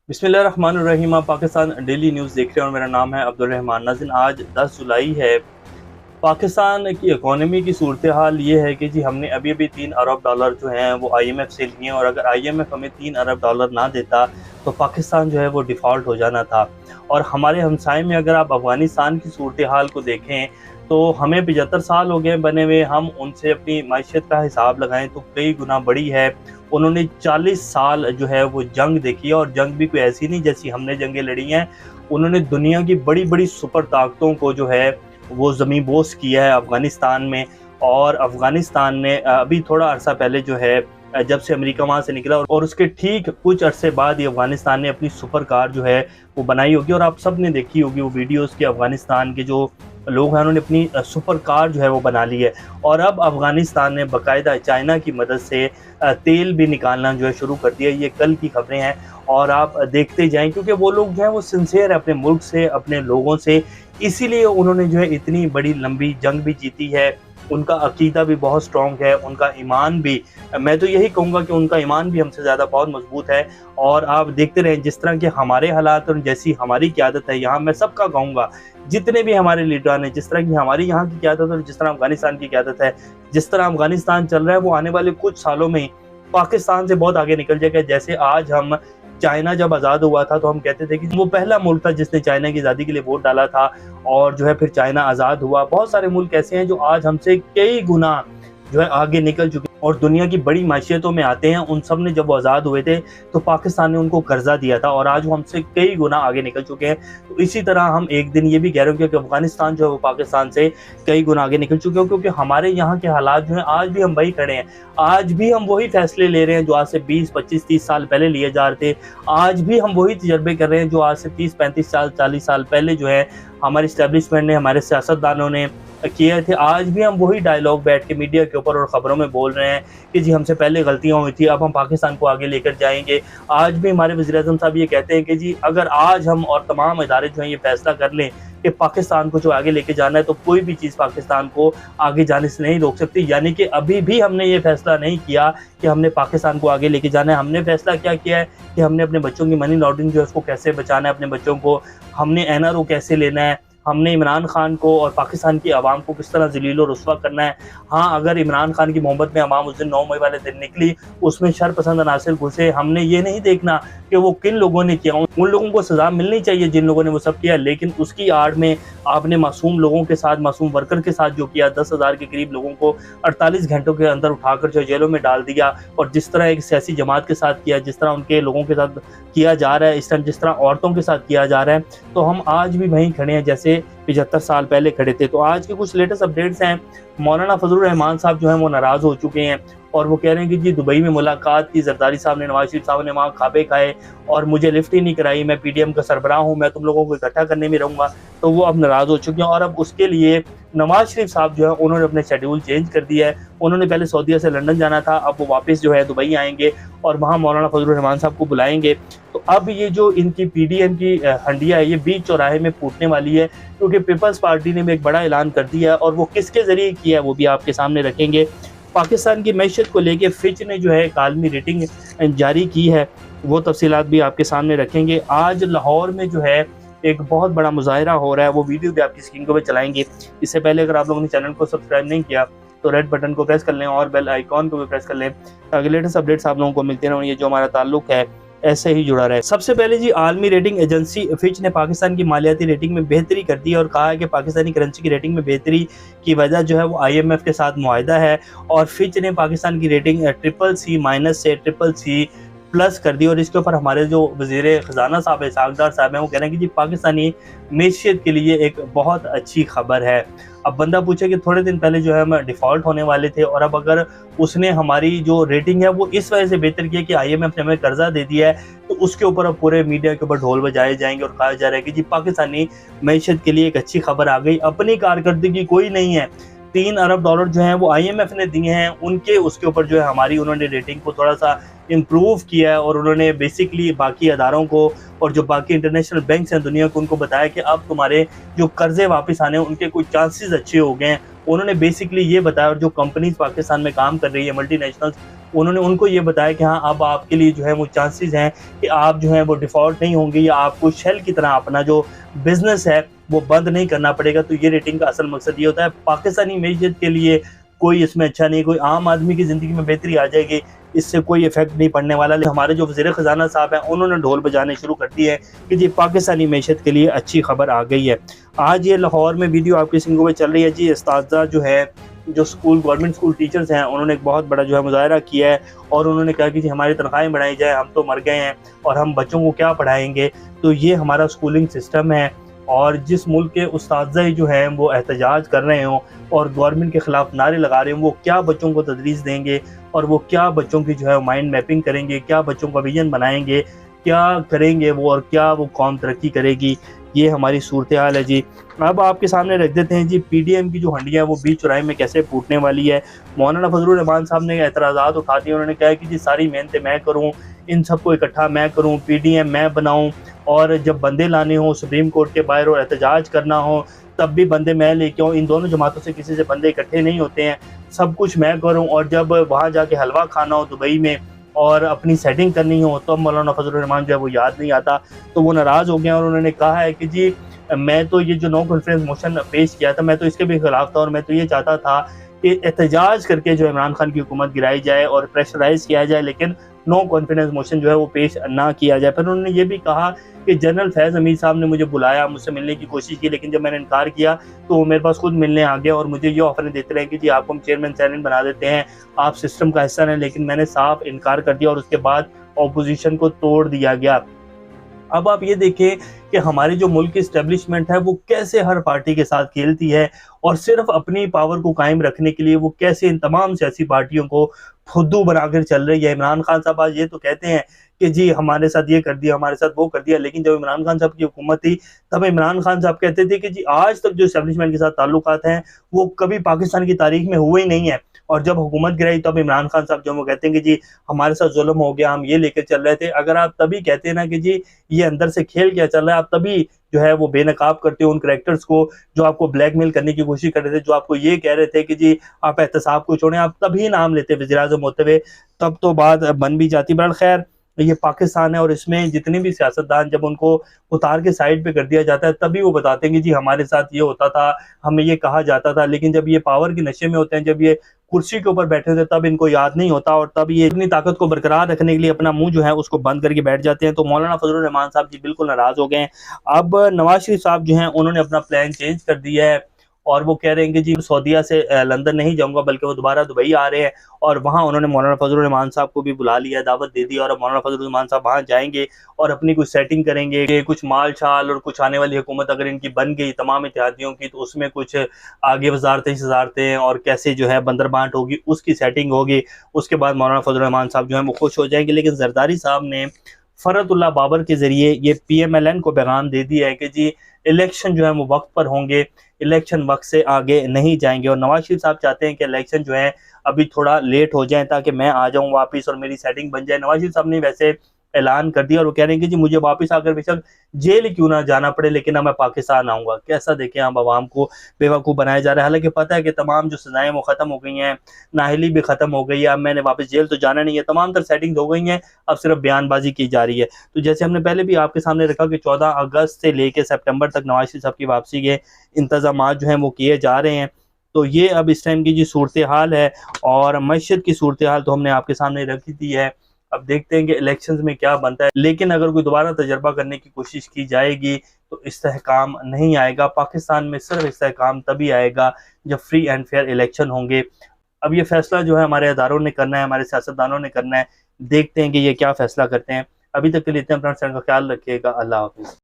बिस्मिल्लाहिर्रहमानिर्रहीम। आप Pakistan daily news देख रहे हैं और मेरा नाम है अब्दुल रहमान। नाज़रीन, आज 10 जुलाई है। पाकिस्तान की इकोनॉमी की सूरत हाल ये है कि जी हमने अभी अभी 3 अरब डॉलर जो हैं वो IMF से लिए हैं, और अगर IMF हमें 3 अरब डॉलर ना देता तो पाकिस्तान जो है वो डिफ़ॉल्ट हो जाना था। और हमारे हमसाए में अगर आप अफ़गानिस्तान की सूरत हाल को देखें तो हमें 75 साल हो गए बने हुए, हम उनसे अपनी माइशत का हिसाब लगाएं तो कई गुना बड़ी है। उन्होंने 40 साल जो है वो जंग देखी है, और जंग भी कोई ऐसी नहीं जैसी हमने जंगें लड़ी हैं। उन्होंने दुनिया की बड़ी बड़ी सुपर ताकतों को जो है वो ज़मीं बोस किया है अफ़गानिस्तान में। और अफ़गानिस्तान ने अभी थोड़ा अरसा पहले जो है जब से अमेरिका वहाँ से निकला और उसके ठीक कुछ अरसे बाद ही अफ़गानिस्तान ने अपनी सुपर कार जो है वो बनाई होगी, और आप सब ने देखी होगी वो वीडियोस कि अफ़गानिस्तान के जो लोग हैं उन्होंने अपनी सुपर कार जो है वो बना ली है। और अब अफ़गानिस्तान ने बाकायदा चाइना की मदद से तेल भी निकालना जो है शुरू कर दिया। ये कल की खबरें हैं और आप देखते जाएं, क्योंकि वो लोग जो हैं वो सिंसियर है अपने मुल्क से, अपने लोगों से, इसीलिए उन्होंने जो है इतनी बड़ी लंबी जंग भी जीती है। उनका अकीदा भी बहुत स्ट्रॉन्ग है, उनका ईमान भी, मैं तो यही कहूँगा कि उनका ईमान भी हमसे ज़्यादा बहुत मजबूत है। और आप देखते रहें जिस तरह के हमारे हालात और जैसी हमारी क़यादत है यहाँ, मैं सबका कहूँगा जितने भी हमारे लीडरान हैं, जिस तरह की हमारी यहाँ की क़यादत और जिस तरह अफ़गानिस्तान की क़यादत है, जिस तरह अफ़गानिस्तान चल रहा है, वो आने वाले कुछ सालों में ही पाकिस्तान से बहुत आगे निकल जाएगा। जैसे आज हम, चाइना जब आज़ाद हुआ था तो हम कहते थे कि वो पहला मुल्क था जिसने चाइना की आज़ादी के लिए वोट डाला था, और जो है फिर चाइना आज़ाद हुआ। बहुत सारे मुल्क ऐसे हैं जो आज हमसे कई गुना जो है आगे निकल चुके हैं और दुनिया की बड़ी माशियतों में आते हैं। उन सब ने जब वो आज़ाद हुए थे तो पाकिस्तान ने उनको कर्जा दिया था, और आज वो हमसे कई गुना आगे निकल चुके हैं। तो इसी तरह हम एक दिन ये भी कह रहे हो कि अफ़गानिस्तान जो है वो पाकिस्तान से कई गुना आगे निकल चुके हैं, क्योंकि हमारे यहाँ के हालात जो हैं आज भी हम वही खड़े हैं। आज भी हम वही फैसले ले रहे हैं जो आज से 20, 25, 30 साल पहले लिए जा रहे थे। आज भी हम वही तजर्बे कर रहे हैं जो आज से 30, 35 साल, 40 साल पहले जो है हमारे इस्टेब्लिशमेंट ने, हमारे सियासतदानों ने किए थे। आज भी हम वही डायलॉग बैठ के मीडिया के ऊपर और ख़बरों में बोल रहे हैं कि जी हमसे पहले गलतियाँ हुई थी, अब हम पाकिस्तान को आगे लेकर जाएंगे। आज भी हमारे वज़ीर-ए-आज़म साहब ये कहते हैं कि जी अगर आज हम और तमाम इदारे जो हैं ये फैसला कर लें कि पाकिस्तान को जो आगे लेके जाना है, तो कोई भी चीज़ पाकिस्तान को आगे जाने से नहीं रोक सकती। यानी कि अभी भी हमने ये फैसला नहीं किया कि हमने पाकिस्तान को आगे लेके जाना है। हमने फैसला क्या किया है कि हमने अपने बच्चों की मनी लॉन्ड्रिंग जो है उसको कैसे बचाना है, अपने बच्चों को हमने NRO कैसे लेना है, हमने इमरान खान को और पाकिस्तान की आवाम को किस तरह ज़लील और रुस्वा करना है। हाँ, अगर इमरान खान की मोहब्बत में आवाम उस दिन 9 मई वाले दिन निकली, उसमें शरपसंद अनासिर घुसे, हमने ये नहीं देखना कि वो किन लोगों ने किया, उन लोगों को सज़ा मिलनी चाहिए जिन लोगों ने वो सब किया, लेकिन उसकी आड़ में आपने मासूम लोगों के साथ, मासूम वर्कर के साथ जो किया, 10,000 के करीब लोगों को 48 घंटों के अंदर उठाकर जो जेलों में डाल दिया। और जिस तरह एक सियासी जमात के साथ किया, जिस तरह उनके लोगों के साथ किया जा रहा है इस टाइम, जिस तरह औरतों के साथ किया जा रहा है, तो हम आज भी वहीं खड़े हैं जैसे 75 साल पहले खड़े थे। तो आज के कुछ लेटेस्ट अपडेट्स हैं। मौलाना फजलुर रहमान साहब जो हैं वो नाराज़ हो चुके हैं और वो कह रहे हैं कि जी दुबई में मुलाकात की, जरदारी साहब ने, नवाज शरीफ साहब ने वहाँ खाबे खाए और मुझे लिफ्ट ही नहीं कराई, मैं PDM का सरबराह हूँ, मैं तुम लोगों को इकट्ठा करने में रहूँगा। तो वो अब नाराज़ हो चुके हैं और अब उसके लिए नवाज शरीफ साहब जो है उन्होंने अपने शेड्यूल चेंज कर दिया है। उन्होंने पहले सऊदीया से लंदन जाना था, अब वो वापस जो है दुबई आएंगे और वहाँ मौलाना फजलुर रहमान साहब को बुलाएंगे। तो अब ये जो इनकी PDM की हंडिया है ये बीच चौराहे में फूटने वाली है, क्योंकि पीपल्स पार्टी ने भी एक बड़ा ऐलान कर दिया है और वो किसके ज़रिए किया है वो भी आपके सामने रखेंगे। पाकिस्तान की मैशत को लेके फिच ने जो है एक आलमी रेटिंग जारी की है, वो तफसीलात भी आपके सामने रखेंगे। आज लाहौर में जो है एक बहुत बड़ा मुजाहरा हो रहा है, वो वीडियो भी आपकी स्क्रीन को भी चलाएंगे। इससे पहले अगर आप लोगों ने चैनल को सब्सक्राइब नहीं किया तो रेड बटन को प्रेस कर लें और बेल आइकॉन को भी प्रेस कर लें, ताकि लेटेस्ट अपडेट्स आप लोगों को मिलते रहें, ये जो हमारा ताल्लुक है ऐसे ही जुड़ा रहे। सबसे पहले जी आलमी रेटिंग एजेंसी फिच ने पाकिस्तान की मालियाती रेटिंग में बेहतरी कर दी है और कहा है कि पाकिस्तानी करेंसी की रेटिंग में बेहतरी की वजह जो है वो IMF के साथ मुआहदा है। और फिच ने पाकिस्तान की रेटिंग CCC- से CCC+ कर दी। और इसके ऊपर हमारे जो वज़ीर ख़जाना साहब है, सागदार साहब हैं, वो कह रहे हैं कि जी पाकिस्तानी मैशियत के लिए एक बहुत अच्छी खबर है। अब बंदा पूछे कि थोड़े दिन पहले जो है हम डिफ़ॉल्ट होने वाले थे, और अब अगर उसने हमारी जो रेटिंग है वो इस वजह से बेहतर किया कि IMF ने हमें कर्जा दे दिया है, तो उसके ऊपर अब पूरे मीडिया के ऊपर ढोल बजाए जाएंगे और कहा जा रहा है कि जी पाकिस्तानी मैशियत के लिए एक अच्छी खबर आ गई। अपनी कारकर्दगी कोई नहीं है, 3 अरब डॉलर जो हैं वो IMF ने दिए हैं उनके, उसके ऊपर जो है हमारी उन्होंने रेटिंग को थोड़ा सा इम्प्रूव किया है। और उन्होंने बेसिकली बाकी अदारों को और जो बाकी इंटरनेशनल बैंक्स हैं दुनिया को, उनको बताया कि अब तुम्हारे जो कर्जे वापस आने उनके कुछ चांसेस अच्छे हो गए हैं। उन्होंने बेसिकली ये बताया, और जो कंपनीज पाकिस्तान में काम कर रही है मल्टीनेशनल्स, उन्होंने उनको ये बताया कि हाँ, अब आपके लिए जो है वो चांसेस हैं कि आप जो है वो डिफ़ॉल्ट नहीं होंगे या आपको शेल की तरह अपना जो बिज़नेस है वो बंद नहीं करना पड़ेगा। तो ये रेटिंग का असल मकसद ये होता है, पाकिस्तानी मीशत के लिए कोई इसमें अच्छा नहीं, कोई आम आदमी की ज़िंदगी में बेहतरी आ जाएगी, इससे कोई इफ़ेक्ट नहीं पड़ने वाला। लेकिन हमारे जो वज़ीर ख़ज़ाना साहब हैं, उन्होंने ढोल बजाने शुरू कर दिए हैं कि जी पाकिस्तानी मीशत के लिए अच्छी खबर आ गई है। आज ये लाहौर में वीडियो आपकी स्क्रीन पे चल रही है जी, उस्ताज़ा जो है, जो स्कूल गवर्नमेंट स्कूल टीचर्स हैं, उन्होंने एक बहुत बड़ा जो है मुज़ाहरा किया है और उन्होंने कहा कि जी हमारी तनख्वाहें बढ़ाई जाए, हम तो मर गए हैं और हम बच्चों को क्या पढ़ाएँगे। तो ये हमारा स्कूलिंग सिस्टम है और जिस मुल्क के उस्ताज़ जो हैं वो एहतजाज कर रहे हों और गवर्नमेंट के ख़िलाफ़ नारे लगा रहे हों, वो क्या बच्चों को तदरीस देंगे और वो क्या बच्चों की जो है माइंड मैपिंग करेंगे, क्या बच्चों का विजन बनाएँगे, क्या करेंगे वो और क्या वो कौम तरक्की करेगी। ये हमारी सूरत हाल है जी। अब आपके सामने रख देते हैं जी, पीडीएम की जो हंडियाँ है वो बीच चौराहे में कैसे फूटने वाली है। मौलाना फजलुर रहमान साहब ने एतराज़ात उठा दिए, उन्होंने कहा कि जी सारी मेहनतें मैं करूँ, इन सबको इकट्ठा मैं करूँ, पीडीएम मैं बनाऊँ और जब बंदे लाने हों सुप्रीम कोर्ट के बाहर और एहतजाज करना हो तब भी बंदे मैं लेके आऊँ। इन दोनों जमातों से किसी से बंदे इकट्ठे नहीं होते हैं, सब कुछ मैं करूँ और जब वहाँ जाके हलवा खाना हो दुबई में और अपनी सेटिंग करनी हो तो मौलाना फजलुर रहमान जो है वो याद नहीं आता। तो वो नाराज़ हो गए और उन्होंने कहा है कि जी मैं तो ये जो नो कॉन्फ्रेंस मोशन पेश किया था, मैं तो इसके भी खिलाफ था और मैं तो ये चाहता था कि एहतजाज करके जो इमरान खान की हुकूमत गिराई जाए और प्रेशराइज किया जाए, लेकिन नो कॉन्फिडेंस मोशन जो है वो पेश ना किया जाए। फिर उन्होंने ये भी कहा कि जनरल फैज़ हमीद साहब ने मुझे बुलाया, मुझसे मिलने की कोशिश की, लेकिन जब मैंने इनकार किया तो वो मेरे पास खुद मिलने आ गया और मुझे ये ऑफरें देते रहे कि जी आपको हम चेयरमैन सैनिक बना देते हैं, आप सिस्टम का हिस्सा हैं, लेकिन मैंने साफ इनकार कर दिया और उसके बाद अपोजिशन को तोड़ दिया गया। अब आप ये देखें कि हमारे जो मुल्क की इस्टेब्लिशमेंट है वो कैसे हर पार्टी के साथ खेलती है और सिर्फ अपनी पावर को कायम रखने के लिए वो कैसे इन तमाम सियासी पार्टियों को फुद्दू बनाकर चल रही है। इमरान खान साहब आज ये तो कहते हैं कि जी हमारे साथ ये कर दिया, हमारे साथ वो कर दिया, लेकिन जब इमरान खान साहब की हुकूमत थी तब इमरान खान साहब कहते थे कि जी आज तक जो इस्टेब्लिशमेंट के साथ ताल्लुकात हैं वो कभी पाकिस्तान की तारीख में हुए ही नहीं है। और जब हुकूमत गिराई तब इमरान खान साहब जो वो कहते हैं कि जी हमारे साथ जुल्म हो गया, हम ये लेकर चल रहे थे। अगर आप तभी कहते हैं ना कि जी ये अंदर से खेल क्या चल रहा है, आप तभी जो है वो बेनकाब करते हो उन कैरेक्टर्स को जो आपको ब्लैकमेल करने की कोशिश कर रहे थे, जो आपको ये कह रहे थे कि जी आप एहतसाब को छोड़ें, आप तभी नाम लेते वज़ीर-ए-आज़म होते हुए, तब तो बात बन भी जाती। बहरहाल खैर ये पाकिस्तान है और इसमें जितने भी सियासतदान जब उनको उतार के साइड पे कर दिया जाता है तभी वो बताते हैं कि जी हमारे साथ ये होता था, हमें ये कहा जाता था। लेकिन जब ये पावर के नशे में होते हैं, जब ये कुर्सी के ऊपर बैठे होते हैं, तब इनको याद नहीं होता और तब ये अपनी ताकत को बरकरार रखने के लिए अपना मुंह जो है उसको बंद करके बैठ जाते हैं। तो मौलाना फजलुर रहमान साहब जी बिल्कुल नाराज हो गए हैं। अब नवाज शरीफ साहब जो हैं उन्होंने अपना प्लान चेंज कर दिया है और वो कह रहे हैं कि जी सऊदीया से लंदन नहीं जाऊंगा, बल्कि वो दोबारा दुबई आ रहे हैं और वहाँ उन्होंने मौलाना फजलुर रहमान साहब को भी बुला लिया, दावत दे दी और अब मौलाना फजलुर रहमान साहब वहाँ जाएंगे और अपनी कुछ सेटिंग करेंगे कि कुछ माल शाल और कुछ आने वाली हुकूमत अगर इनकी बन गई तमाम इत्तेहादियों की तो उसमें कुछ आगे वजारतें और कैसे जो है बंदर बांट होगी उसकी सेटिंग होगी। उसके बाद मौलाना फजलुर रहमान साहब जो है वो खुश हो जाएंगे। लेकिन जरदारी साहब ने फरतुल्लाह बाबर के ज़रिए ये PMLN को पैगाम दे दिया है कि जी इलेक्शन जो है वो वक्त पर होंगे, इलेक्शन वक्त से आगे नहीं जाएंगे। और नवाज शरीफ साहब चाहते हैं कि इलेक्शन जो है अभी थोड़ा लेट हो जाए ताकि मैं आ जाऊं वापस और मेरी सेटिंग बन जाए। नवाज शरीफ साहब ने वैसे ऐलान कर दिया और वो कह रहे हैं कि जी मुझे वापस आकर बेशक जेल क्यों ना जाना पड़े, लेकिन अब मैं पाकिस्तान आऊँगा। कैसा देखें हम आवाम को बेवकूफ़ बनाया जा रहा है, हालांकि पता है कि तमाम जो सज़ाएँ वो ख़त्म हो गई हैं, नाअहली भी ख़त्म हो गई है, अब मैंने वापस जेल तो जाना नहीं है, तमाम तर सेटिंग्स हो गई हैं, अब सिर्फ बयानबाजी की जा रही है। तो जैसे हमने पहले भी आपके सामने रखा कि 14 अगस्त से लेकर सितंबर तक नवाज शरीफ साहब की वापसी के इंतजाम जो हैं वो किए जा रहे हैं। तो ये अब इस टाइम की जो सूरत हाल है और मईशत की सूरत हाल तो हमने आपके सामने रख दी है। अब देखते हैं कि इलेक्शंस में क्या बनता है, लेकिन अगर कोई दोबारा तजर्बा करने की कोशिश की जाएगी तो इस्तेहकाम नहीं आएगा। पाकिस्तान में सिर्फ इस्तेहकाम तभी आएगा जब फ्री एंड फेयर इलेक्शन होंगे। अब ये फैसला जो है हमारे अदारों ने करना है, हमारे सियासतदानों ने करना है। देखते हैं कि ये क्या फैसला करते हैं। अभी तक के लिए इतना अपना ख्याल रखिएगा। अल्लाह हाफिज़।